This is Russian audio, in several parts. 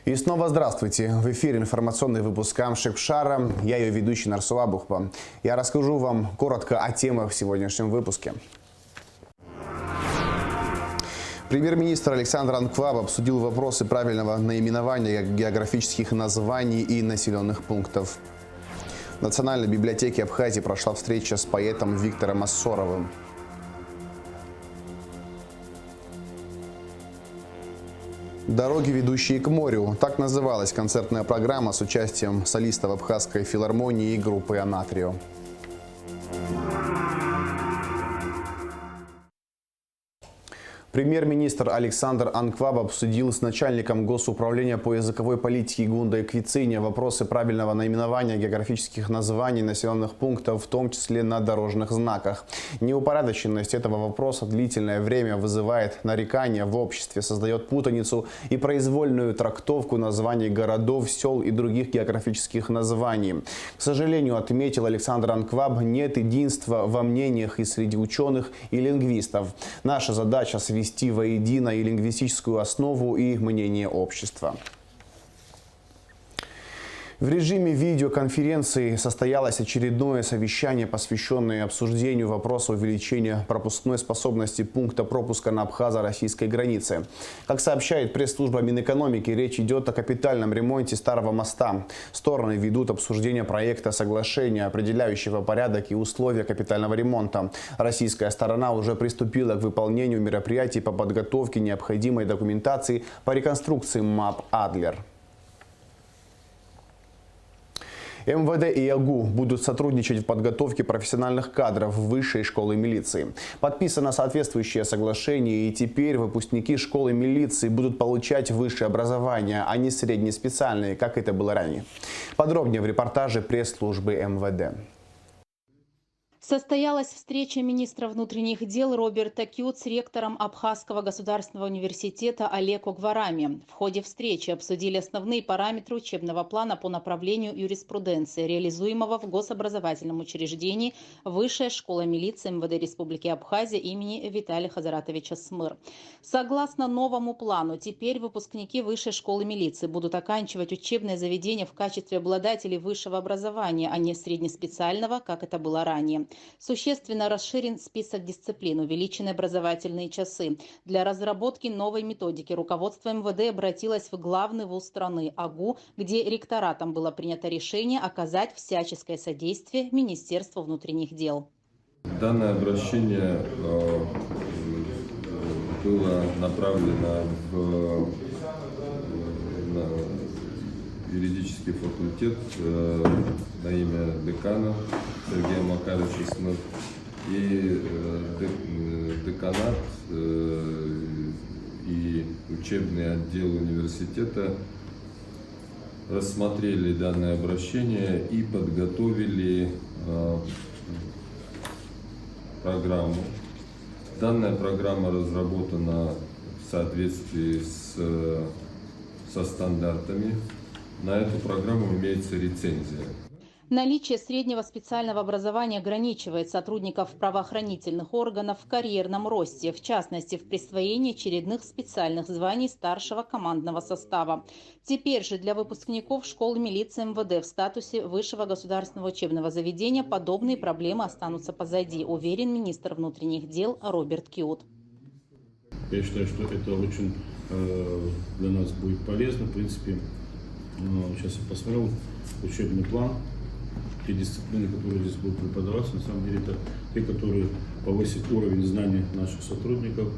И снова здравствуйте. В эфире информационный выпуск Камшик Шара. Я ее ведущий Нарсула Бухпа. Я расскажу вам коротко о темах в сегодняшнем выпуске. Премьер-министр Александр Анкваб обсудил вопросы правильного наименования географических названий и населенных пунктов. В Национальной библиотеке Абхазии прошла встреча с поэтом Виктором Ассоровым. «Дороги, ведущие к морю» – так называлась концертная программа с участием солистов Абхазской филармонии и группы «Анатрио». Премьер-министр Александр Анкваб обсудил с начальником Госуправления по языковой политике Гундой Квицине вопросы правильного наименования географических названий населенных пунктов, в том числе на дорожных знаках. Неупорядоченность этого вопроса длительное время вызывает нарекания в обществе, создает путаницу и произвольную трактовку названий городов, сел и других географических названий. К сожалению, отметил Александр Анкваб, нет единства во мнениях и среди ученых и лингвистов. Наша задача – свести воедино и лингвистическую основу, и мнение общества. В режиме видеоконференции состоялось очередное совещание, посвященное обсуждению вопроса увеличения пропускной способности пункта пропуска на абхазо-российской границе. Как сообщает пресс-служба Минэкономики, речь идет о капитальном ремонте старого моста. Стороны ведут обсуждение проекта соглашения, определяющего порядок и условия капитального ремонта. Российская сторона уже приступила к выполнению мероприятий по подготовке необходимой документации по реконструкции МАП «Адлер». МВД и АГУ будут сотрудничать в подготовке профессиональных кадров в Высшей школы милиции. Подписано соответствующее соглашение, и теперь выпускники школы милиции будут получать высшее образование, а не среднеспециальные, как это было ранее. Подробнее в репортаже пресс-службы МВД. Состоялась встреча министра внутренних дел Роберта Кют с ректором Абхазского государственного университета Олеко Гварами. В ходе встречи обсудили основные параметры учебного плана по направлению юриспруденции, реализуемого в гособразовательном учреждении Высшая школа милиции МВД Республики Абхазия имени Виталия Хазаратовича Смыр. Согласно новому плану, теперь выпускники Высшей школы милиции будут оканчивать учебное заведение в качестве обладателей высшего образования, а не среднеспециального, как это было ранее. Существенно расширен список дисциплин, увеличены образовательные часы. Для разработки новой методики руководство МВД обратилось в главный вуз страны АГУ, где ректоратом было принято решение оказать всяческое содействие Министерству внутренних дел. Данное обращение было направлено на юридический факультет на имя декана Сергея Макаровича Смыр, и деканат и учебный отдел университета рассмотрели данное обращение и подготовили программу. Данная программа разработана в соответствии со стандартами. На эту программу имеется рецензия. Наличие среднего специального образования ограничивает сотрудников правоохранительных органов в карьерном росте, в частности, в присвоении очередных специальных званий старшего командного состава. Теперь же для выпускников школы милиции МВД в статусе высшего государственного учебного заведения подобные проблемы останутся позади, уверен министр внутренних дел Роберт Кют. Я считаю, что это очень для нас будет полезно. В принципе, сейчас я посмотрел учебный план. Те дисциплины, которые здесь будут преподаваться, на самом деле это те, которые повысят уровень знаний наших сотрудников.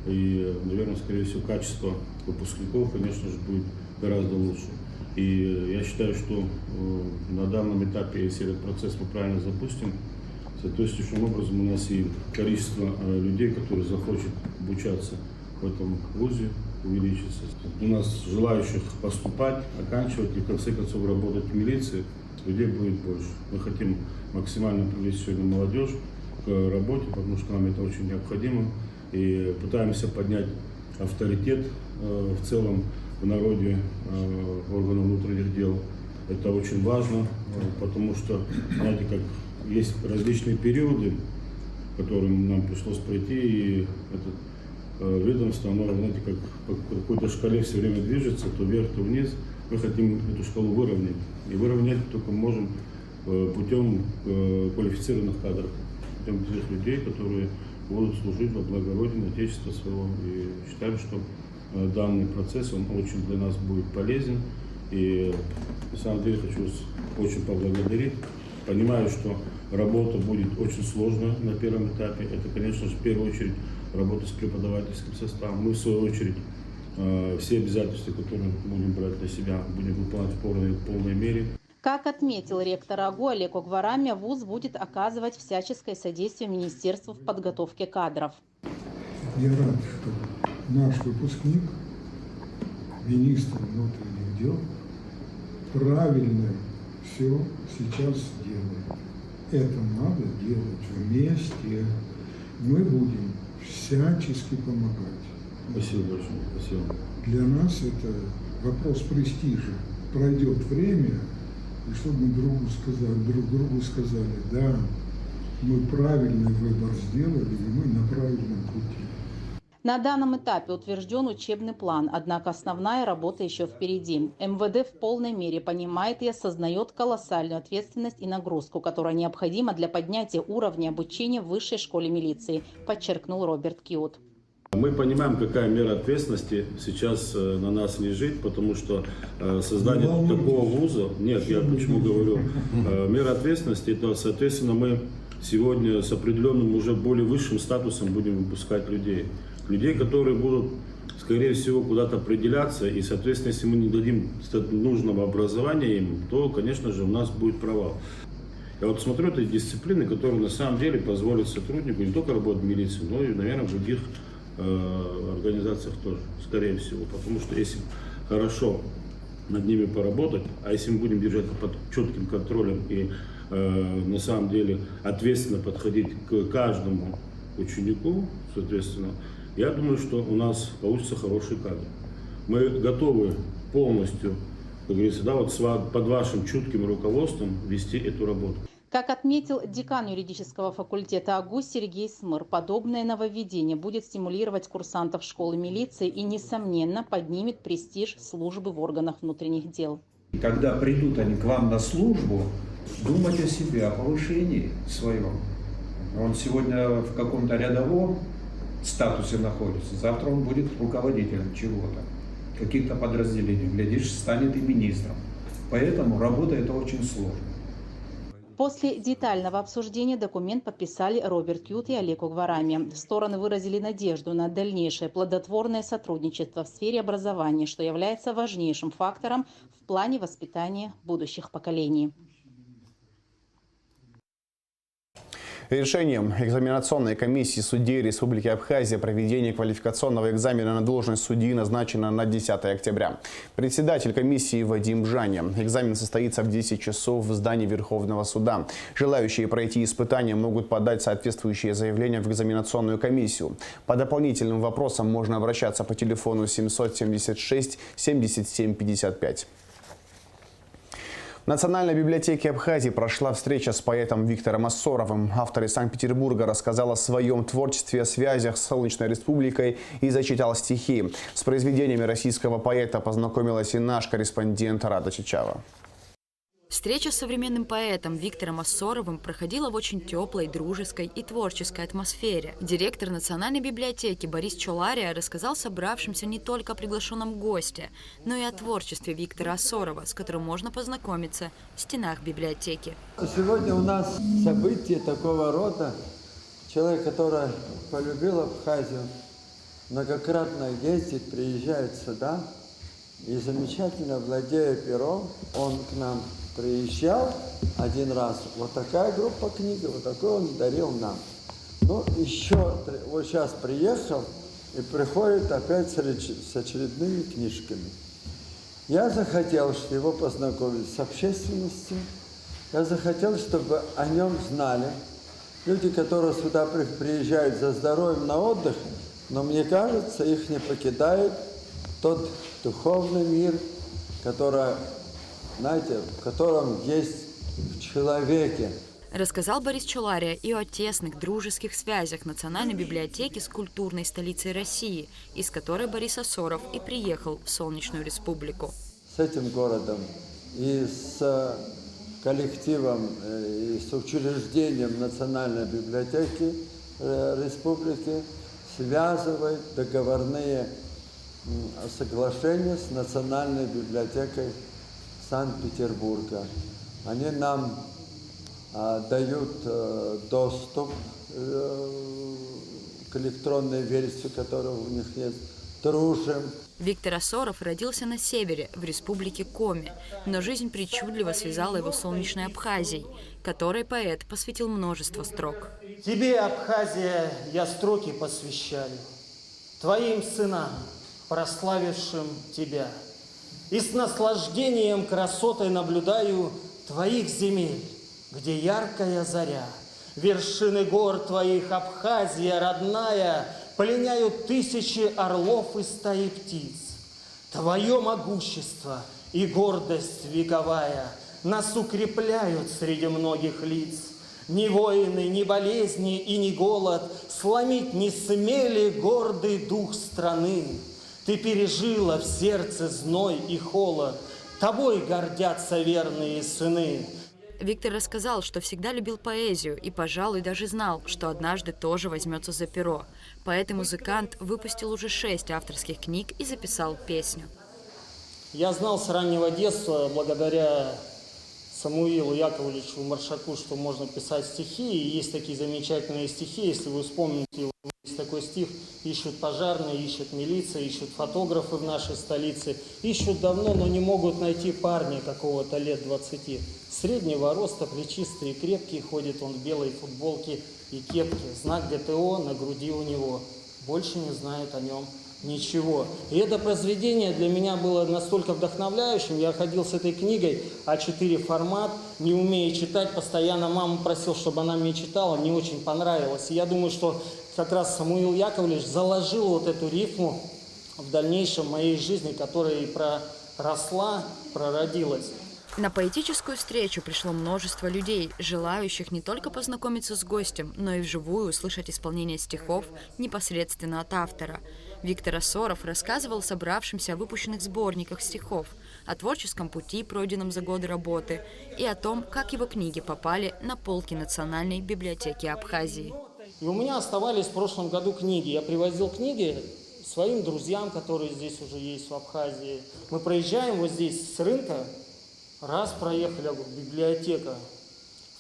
И, наверное, скорее всего, качество выпускников, конечно же, будет гораздо лучше. И я считаю, что на данном этапе, если этот процесс мы правильно запустим, соответствующим образом у нас и количество людей, которые захочет обучаться в этом вузе, увеличится. У нас желающих поступать, оканчивать и в конце концов работать в милиции людей будет больше. Мы хотим максимально привлечь сегодня молодежь к работе, потому что нам это очень необходимо. И пытаемся поднять авторитет в целом в народе органов внутренних дел. Это очень важно, потому что, знаете, как есть различные периоды, к которым нам пришлось пройти, и этот ведомство, оно, знаете, как по какой-то шкале все время движется, то вверх, то вниз. Мы хотим эту шкалу выровнять. И выровнять только можем путем квалифицированных кадров, путем тех людей, которые будут служить во благо Родины, Отечества своего. И считаем, что данный процесс, он очень для нас будет полезен. И на самом деле хочу вас очень поблагодарить. Понимаю, что работа будет очень сложная на первом этапе. Это, конечно же, в первую очередь работа с преподавательским составом. Мы, в свою очередь, все обязательства, которые будем брать на себя, будем выполнять в полной мере. Как отметил ректор АГУ Олег Огварами, ВУЗ будет оказывать всяческое содействие Министерству в подготовке кадров. Я рад, что наш выпускник, министр внутренних дел, правильно все сейчас делает. Это надо делать вместе. Мы будем всячески помогать. Спасибо большое. Спасибо. Для нас это вопрос престижа. Пройдет время, и чтобы мы друг другу сказали, да, мы правильный выбор сделали, и мы на правильном пути. На данном этапе утвержден учебный план, однако основная работа еще впереди. МВД в полной мере понимает и осознает колоссальную ответственность и нагрузку, которая необходима для поднятия уровня обучения в высшей школе милиции, подчеркнул Роберт Кьют. Мы понимаем, какая мера ответственности сейчас на нас лежит, потому что создание такого вуза, нет, я почему говорю, мера ответственности, это, соответственно, мы сегодня с определенным уже более высшим статусом будем выпускать людей. Людей, которые будут, скорее всего, куда-то определяться, и, соответственно, если мы не дадим нужного образования им, то, конечно же, у нас будет провал. Я вот смотрю, это дисциплины, которые на самом деле позволят сотруднику не только работать в милиции, но и, наверное, в других организациях тоже, скорее всего. Потому что если хорошо над ними поработать, а если мы будем держать под четким контролем и на самом деле ответственно подходить к каждому ученику, соответственно, я думаю, что у нас получится хороший кадр. Мы готовы полностью, как говорится, да, вот под вашим чутким руководством вести эту работу. Как отметил декан юридического факультета АГУ Сергей Смыр, подобное нововведение будет стимулировать курсантов школы милиции и, несомненно, поднимет престиж службы в органах внутренних дел. Когда придут они к вам на службу, думать о себе, о повышении своем. Он сегодня в каком-то рядовом статусе находится, завтра он будет руководителем чего-то, каких-то подразделений, глядишь, станет и министром. Поэтому работа это очень сложная. После детального обсуждения документ подписали Роберт Кьют и Олег Огварами. Стороны выразили надежду на дальнейшее плодотворное сотрудничество в сфере образования, что является важнейшим фактором в плане воспитания будущих поколений. Решением экзаменационной комиссии судей Республики Абхазия проведение квалификационного экзамена на должность судьи назначено на 10 октября. Председатель комиссии Вадим Жаня. Экзамен состоится в 10 часов в здании Верховного суда. Желающие пройти испытания могут подать соответствующие заявления в экзаменационную комиссию. По дополнительным вопросам можно обращаться по телефону 776 77 55. В Национальной библиотеке Абхазии прошла встреча с поэтом Виктором Ассоровым. Автор из Санкт-Петербурга рассказал о своем творчестве, о связях с Солнечной Республикой и зачитал стихи. С произведениями российского поэта познакомилась и наш корреспондент Рада Чичава. Встреча с современным поэтом Виктором Ассоровым проходила в очень теплой, дружеской и творческой атмосфере. Директор Национальной библиотеки Борис Чолария рассказал собравшимся не только о приглашенном госте, но и о творчестве Виктора Ассорова, с которым можно познакомиться в стенах библиотеки. Сегодня у нас событие такого рода. Человек, который полюбил Абхазию, многократно ездит, приезжает сюда и замечательно владея пером, он к нам приезжал один раз, вот такая группа книг, вот такой он дарил нам. Ну, еще вот сейчас приехал и приходит опять с очередными книжками. Я захотел, чтобы его познакомить с общественностью, я захотел, чтобы о нем знали. Люди, которые сюда приезжают за здоровьем на отдых, но мне кажется, их не покидает тот духовный мир, который, знаете, в котором есть в человеке. Рассказал Борис Чолария и о тесных дружеских связях Национальной библиотеки с культурной столицей России, из которой Борис Асоров и приехал в Солнечную Республику. С этим городом и с коллективом, и с учреждением Национальной библиотеки Республики связывают договорные соглашения с Национальной библиотекой Санкт-Петербурга. Они нам дают доступ к электронной версии, которая у них есть. Дружим. Виктор Асоров родился на севере, в республике Коми, но жизнь причудливо связала его с солнечной Абхазией, которой поэт посвятил множество строк. Тебе, Абхазия, я строки посвящаю, твоим сынам, прославившим тебя. И с наслаждением красотой наблюдаю твоих земель, где яркая заря. Вершины гор твоих, Абхазия родная, пленяют тысячи орлов и стаи птиц. Твое могущество и гордость вековая нас укрепляют среди многих лиц. Ни войны, ни болезни и ни голод сломить не смели гордый дух страны. Ты пережила в сердце зной и холод, тобой гордятся верные сыны. Виктор рассказал, что всегда любил поэзию и, пожалуй, даже знал, что однажды тоже возьмется за перо. Поэт и музыкант выпустил уже 6 авторских книг и записал песню. Я знал с раннего детства, благодаря Самуилу Яковлевичу Маршаку, что можно писать стихи. И есть такие замечательные стихи, если вы вспомните, есть такой стих: ищут пожарные, ищут милиция, ищут фотографы в нашей столице, ищут давно, но не могут найти парня какого-то лет 20. Среднего роста, плечистый и крепкий, ходит он в белой футболке и кепке. Знак ГТО на груди у него. Больше не знают о нем ничего. И это произведение для меня было настолько вдохновляющим. Я ходил с этой книгой А4 формат, не умея читать, постоянно маму просил, чтобы она мне читала, мне очень понравилось. И я думаю, что как раз Самуил Яковлевич заложил вот эту рифму в дальнейшем моей жизни, которая и проросла, прородилась. На поэтическую встречу пришло множество людей, желающих не только познакомиться с гостем, но и вживую услышать исполнение стихов непосредственно от автора. Виктор Асоров рассказывал собравшимся о выпущенных сборниках стихов, о творческом пути, пройденном за годы работы, и о том, как его книги попали на полки Национальной библиотеки Абхазии. И у меня оставались в прошлом году книги. Я привозил книги своим друзьям, которые здесь уже есть в Абхазии. Мы проезжаем вот здесь с рынка. Раз проехали, я говорю, библиотека.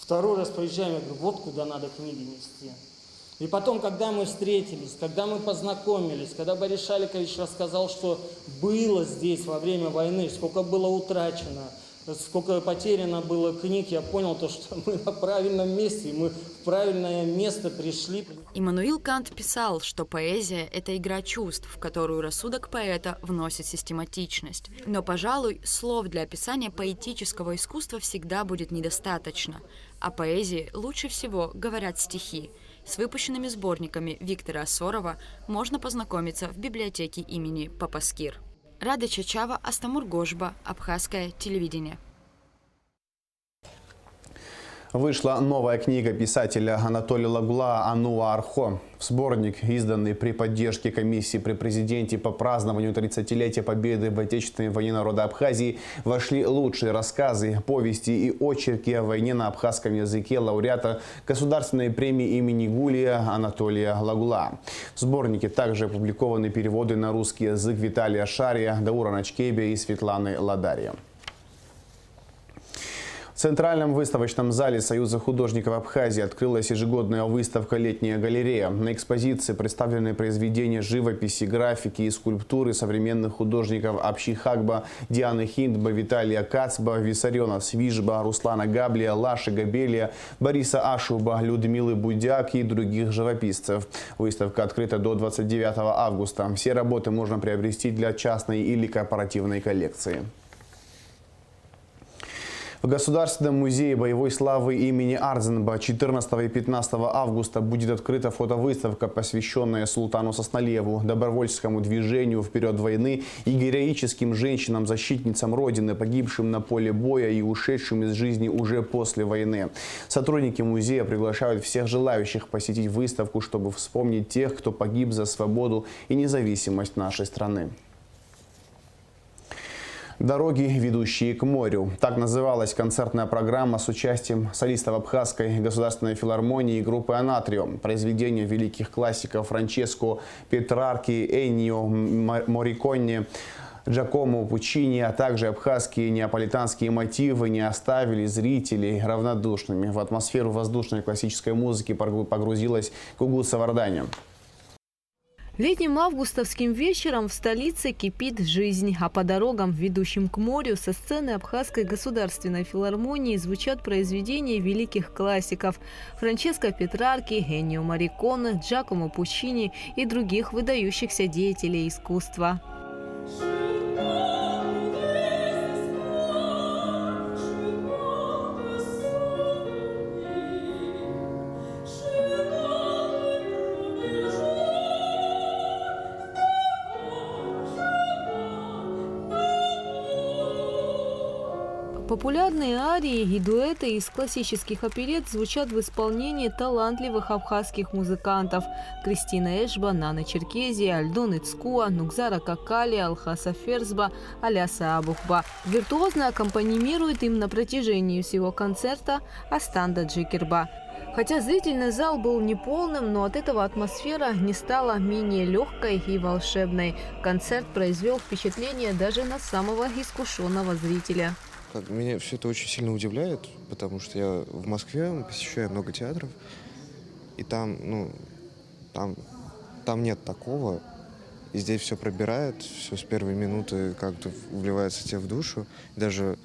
Второй раз проезжаем, я говорю, вот куда надо книги нести. И потом, когда мы встретились, когда мы познакомились, когда Борис Шаликович рассказал, что было здесь во время войны, сколько было утрачено, сколько потеряно было книг, я понял, что мы на правильном месте, мы в правильное место пришли. Иммануил Кант писал, что поэзия – это игра чувств, в которую рассудок поэта вносит систематичность. Но, пожалуй, слов для описания поэтического искусства всегда будет недостаточно. О поэзии лучше всего говорят стихи. С выпущенными сборниками Виктора Асорова можно познакомиться в библиотеке имени Папаскир. Рада Чачава, Астамур Гожба, Абхазское телевидение. Вышла новая книга писателя Анатолия Лагула «Ануа Архо». Сборник, изданный при поддержке комиссии при президенте по празднованию 30-летия победы в Отечественной войне народа Абхазии, вошли лучшие рассказы, повести и очерки о войне на абхазском языке лауреата Государственной премии имени Гулия Анатолия Лагула. В сборнике также опубликованы переводы на русский язык Виталия Шария, Даура Начкебе и Светланы Ладария. В Центральном выставочном зале Союза художников Абхазии открылась ежегодная выставка «Летняя галерея». На экспозиции представлены произведения живописи, графики и скульптуры современных художников Абшихагба, Дианы Хиндба, Виталия Кацба, Виссариона Свижба, Руслана Габлия, Лаши Габелия, Бориса Ашуба, Людмилы Будяк и других живописцев. Выставка открыта до 29 августа. Все работы можно приобрести для частной или корпоративной коллекции. В Государственном музее боевой славы имени Ардзенба 14 и 15 августа будет открыта фотовыставка, посвященная Султану Сосналиеву, добровольческому движению в период войны и героическим женщинам-защитницам Родины, погибшим на поле боя и ушедшим из жизни уже после войны. Сотрудники музея приглашают всех желающих посетить выставку, чтобы вспомнить тех, кто погиб за свободу и независимость нашей страны. «Дороги, ведущие к морю». Так называлась концертная программа с участием солистов Абхазской государственной филармонии и группы «Анатрио». Произведения великих классиков Франческо Петрарки, Эннио Морриконе, Джакомо Пуччини, а также абхазские и неаполитанские мотивы не оставили зрителей равнодушными. В атмосферу воздушной классической музыки погрузилась Гугут Саварданя. Летним августовским вечером в столице кипит жизнь, а по дорогам, ведущим к морю, со сцены Абхазской государственной филармонии звучат произведения великих классиков Франческо Петрарки, Эннио Морриконе, Джакомо Пуччини и других выдающихся деятелей искусства. Популярные арии и дуэты из классических оперет звучат в исполнении талантливых абхазских музыкантов Кристина Эшба, Нана Черкези, Альдон Ицкуа, Нукзара Какали, Алхаса Ферзба, Аляса Абухба. Виртуозно аккомпанимирует им на протяжении всего концерта Астанда Джикерба. Хотя зрительный зал был неполным, но от этого атмосфера не стала менее легкой и волшебной. Концерт произвел впечатление даже на самого искушенного зрителя. Меня все это очень сильно удивляет, потому что я в Москве посещаю много театров, и там нет такого. И здесь все пробирает, все с первой минуты как-то вливается тебе в душу. Даже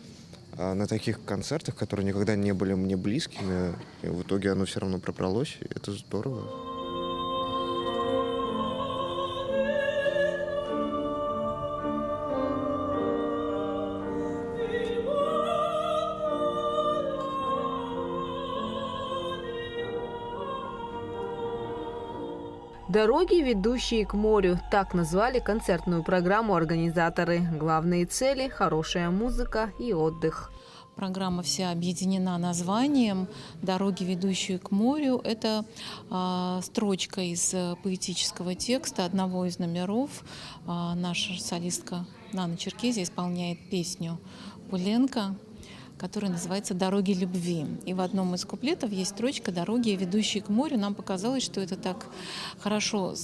на таких концертах, которые никогда не были мне близкими, и в итоге оно все равно пробралось, и это здорово. «Дороги, ведущие к морю» – так назвали концертную программу организаторы. Главные цели – хорошая музыка и отдых. Программа вся объединена названием «Дороги, ведущие к морю». Это строчка из поэтического текста одного из номеров. Наша солистка Нана Черкези исполняет песню Пуленко, которая называется «Дороги любви». И в одном из куплетов есть строчка «Дороги, ведущие к морю». Нам показалось, что это так хорошо,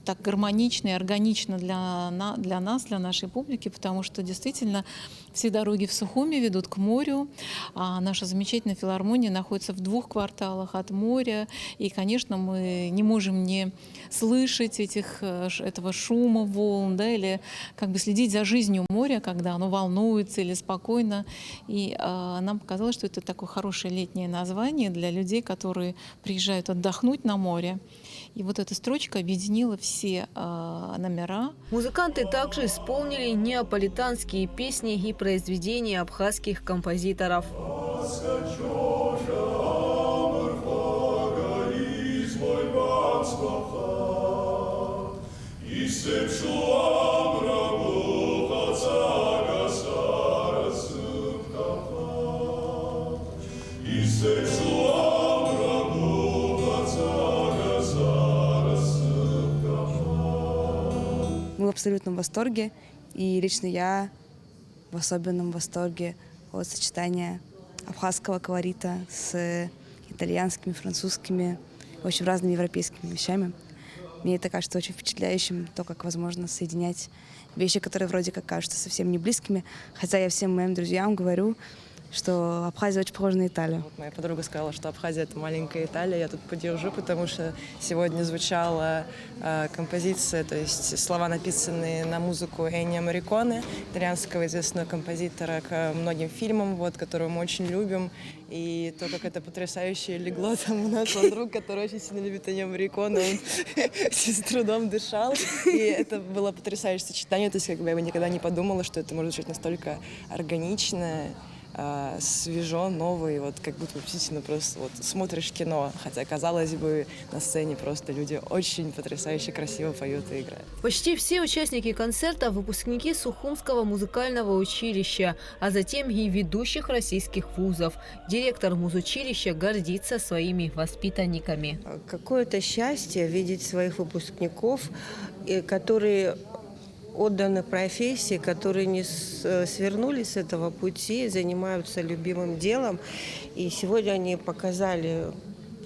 так гармонично и органично для нас, для нашей публики, потому что действительно все дороги в Сухуми ведут к морю, а наша замечательная филармония находится в 2 кварталах от моря. И, конечно, мы не можем не слышать этого шума волн, да, или как бы следить за жизнью моря, когда оно волнуется или спокойно. И нам показалось, что это такое хорошее летнее название для людей, которые приезжают отдохнуть на море. И вот эта строчка объединила все номера. Музыканты также исполнили неаполитанские песни и произведения абхазских композиторов. Мы в абсолютном восторге, и лично я в особенном восторге от сочетания абхазского колорита с итальянскими, французскими, в общем, разными европейскими вещами. Мне это кажется очень впечатляющим, то, как возможно соединять вещи, которые вроде как кажутся совсем не близкими. Хотя я всем моим друзьям говорю, что Абхазия очень похожа на Италию. Вот моя подруга сказала, что Абхазия — это маленькая Италия. Я тут поддержу, потому что сегодня звучала композиция, то есть слова, написанные на музыку Эннио Морриконе, итальянского известного композитора, к многим фильмам, которые мы очень любим. И то, как это потрясающе легло, там у нас был друг, который очень сильно любит Эннио Морриконе, он с трудом дышал. И это было потрясающее сочетание. То есть я бы никогда не подумала, что это может звучать настолько органично, свежо, ново, и вот как будто действительно просто вот смотришь кино. Хотя, казалось бы, на сцене просто люди очень потрясающе красиво поют и играют. Почти все участники концерта – выпускники Сухумского музыкального училища, а затем и ведущих российских вузов. Директор музучилища гордится своими воспитанниками. Какое-то счастье видеть своих выпускников, которые отданы профессии, которые не свернули с этого пути, занимаются любимым делом. И сегодня они показали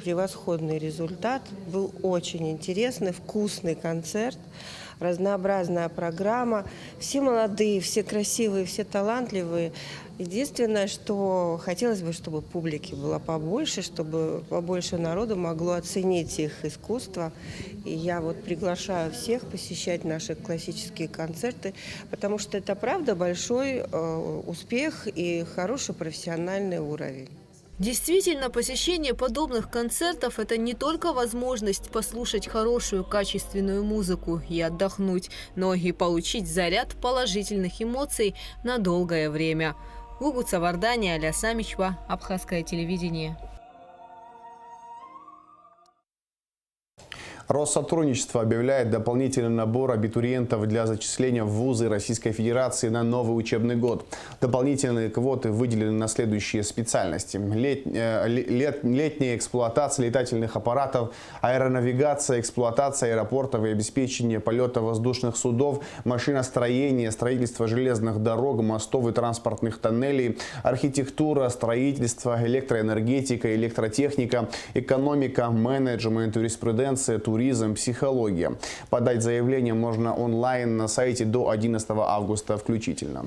превосходный результат. Был очень интересный, вкусный концерт, разнообразная программа. Все молодые, все красивые, все талантливые. Единственное, что хотелось бы, чтобы публики было побольше, чтобы побольше народу могло оценить их искусство. И я вот приглашаю всех посещать наши классические концерты, потому что это правда большой успех и хороший профессиональный уровень. Действительно, посещение подобных концертов – это не только возможность послушать хорошую, качественную музыку и отдохнуть, но и получить заряд положительных эмоций на долгое время. Гугуца Вардани, Аля Самичва, Абхазское телевидение. Россотрудничество объявляет дополнительный набор абитуриентов для зачисления в вузы Российской Федерации на новый учебный год. Дополнительные квоты выделены на следующие специальности: летняя эксплуатация летательных аппаратов, аэронавигация, эксплуатация аэропортов и обеспечение полета воздушных судов, машиностроение, строительство железных дорог, мостов и транспортных тоннелей, архитектура, строительство, электроэнергетика, электротехника, экономика, менеджмент, юриспруденция, туризм, психология. Подать заявление можно онлайн на сайте до 11 августа включительно.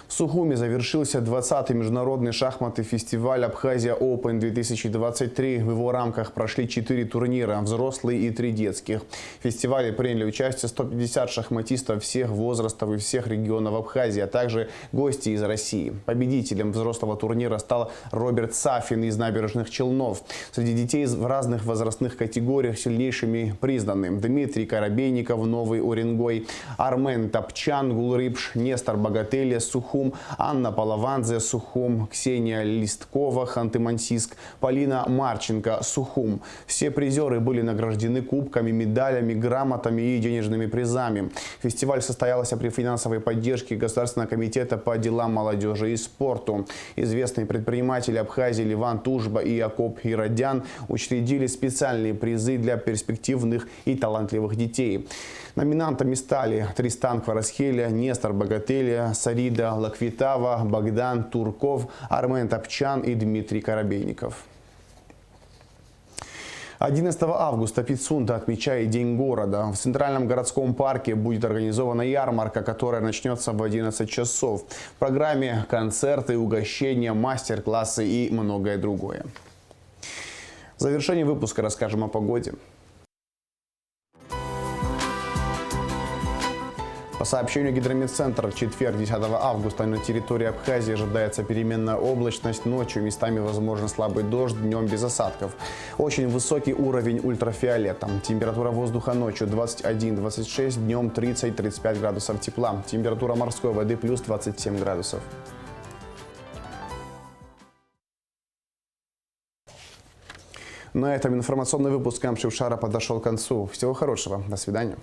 В Сухуми завершился 20-й международный шахматный фестиваль «Абхазия Open-2023». В его рамках прошли 4 турнира – взрослые и 3 детских. В фестивале приняли участие 150 шахматистов всех возрастов и всех регионов Абхазии, а также гости из России. Победителем взрослого турнира стал Роберт Сафин из Набережных Челнов. Среди детей в разных возрастных категориях сильнейшими признаны Дмитрий Коробейников, Новый Уренгой, Армен Топчан, Гулрипш, Нестор Богателия, Сухум, Анна Палаванзе, Сухум, Ксения Листкова, Ханты-Мансийск, Полина Марченко, Сухум. Все призеры были награждены кубками, медалями, грамотами и денежными призами. Фестиваль состоялся при финансовой поддержке Государственного комитета по делам молодежи и спорту. Известные предприниматели Абхазии Ливан Тужба и Акоп Иродян учредили специальные призы для перспективных и талантливых детей. Номинантами стали Тристан Кварасхеля, Нестор Богателия, Сарида Лаквитава, Богдан Турков, Армен Топчан и Дмитрий Коробейников. 11 августа Пицунда отмечает День города. В Центральном городском парке будет организована ярмарка, которая начнется в 11 часов. В программе концерты, угощения, мастер-классы и многое другое. В завершении выпуска расскажем о погоде. По сообщению Гидрометцентра, в четверг, 10 августа, на территории Абхазии ожидается переменная облачность. Ночью местами возможен слабый дождь, днем без осадков. Очень высокий уровень ультрафиолета. Температура воздуха ночью 21-26, днем 30-35 градусов тепла. Температура морской воды плюс 27 градусов. На этом информационный выпуск Камчевшара подошел к концу. Всего хорошего. До свидания.